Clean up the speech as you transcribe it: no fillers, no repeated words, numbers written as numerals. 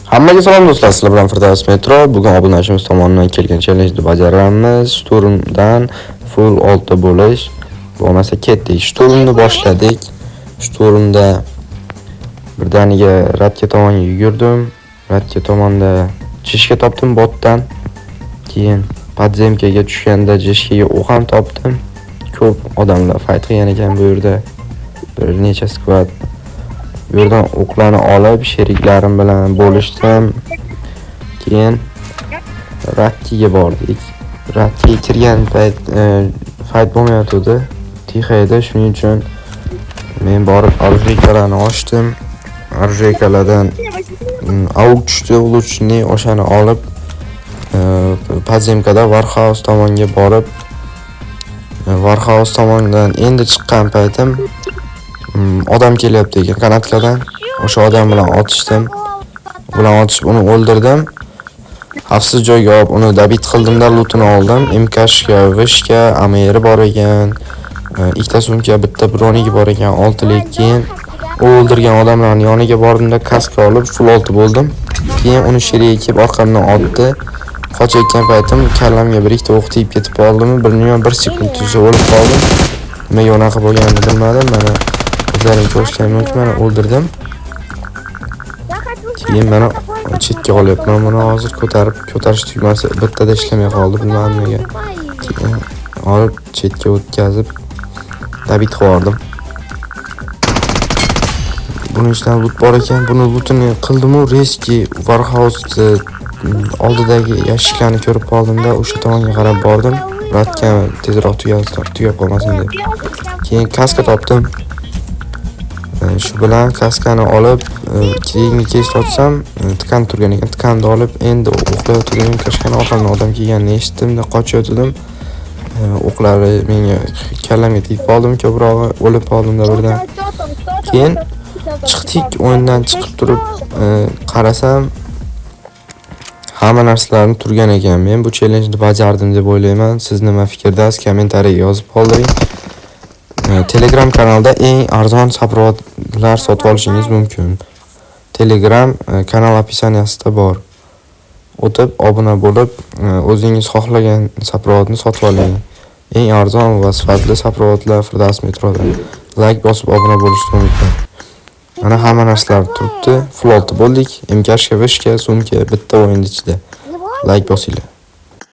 Hammaga salom do'stlar, sizlar bilan Firdaus Metro. Bugun obunachimiz tomonidan kelgan challenge bajaramiz. Shturmdan full 6 bo'lish. Bo'lmasa ketdik. Shturmni boshladik. Shturmda birdaniga Radka tomonga yugurdim. Radka tomonda chishka topdim botdan. Keyin podzemkaga tushganda chishkaga o'q ham topdim. Ko'p odamlar fight qilgan ekan bu yerda. Bir necha skvad. Bu yerdan o'qlarni olib sheriklarim bilan bo'lishdim. Keyin Ratkiga bordik. Ratkiga kirgan payt fight bo'lmayotdi. Tixayda, shuning uchun men borib arjekalarni ochdim. Arjekalardan AUK tushdi, ulучшенный o'shani olib podzemkada Warhouse tomonga borib Warhouse tomonidan endi chiqqan paytim odam kelyapti ekan kanatkadan. O'sha odam bilan otishdim. Bilan otishib uni o'ldirdim. Xavfsiz joyga olib uni dabit qildimda lootini oldim. MK-ga, Vishga, AMR bor ekan. Ikkita sumka, bitta broniga bor ekan, 6 lik. Keyin o'ldirgan odamlarning yoniga bordimda kask olib full 6 bo'ldim. Keyin uni sheriga kelib orqamdan otdi. Qochayotgan paytim kallamga bir ikkita o'q tiyib ketib qoldim. 1 sekund ichida o'lib qoldim. Nima yo'naqa bo'lganini bilmadim. Mana o'zlaring ko'rishgan mumkin, mana o'ldirdim. Keyin mana chetga olyapman. Buni hozir ko'tarish tugmasi bittada ishlamay qoldi, bilmadim nega. Keyin olib chetga o'tkazib dabit qildim. Buni ichdan loot bor ekan. Buni lootini qildim-u, reski Warhouse oldidagi yashiklarni ko'rib qoldimda, o'sha tomonga qarab bordim. Radka tezroq tugab qolmasin deb. Keyin kaska topdim. Shu bilan kaskani olib, keyingi kes totsam, tikan turgan ekan. Tikanni olib, endi o'qlayotgandim, kashkani orqamdan odam kelganini eshitdim-da, qochayotdim. O'qlari menga kallamga tegib qoldim, ko'prog'i o'lib qoldimda birdan. Keyin chiqdik, o'yindan chiqib turib, qarasam hamma narsalarni turgan ekan. Men bu challenge-ni bajardim deb o'ylayman. Siz nima fikrdasiz? Kommentariyaga yozib qoldiring. Telegram kanalda eng arzon sabzavotlar sotib olishingiz mumkin. Telegram kanal описаниесida bor. O'tib obuna bo'lib, o'zingiz xohlagan sabzavotni sotib oling. Eng arzon va sifatli sabzavotlar Firdaus Metroda. Like bosib obuna bo'lishni unutmang. Mana hamma narsalar turibdi. Full 6 bo'ldik. MK-ga, Vishga, sumka bitta o'yin ichida. Like bosinglar.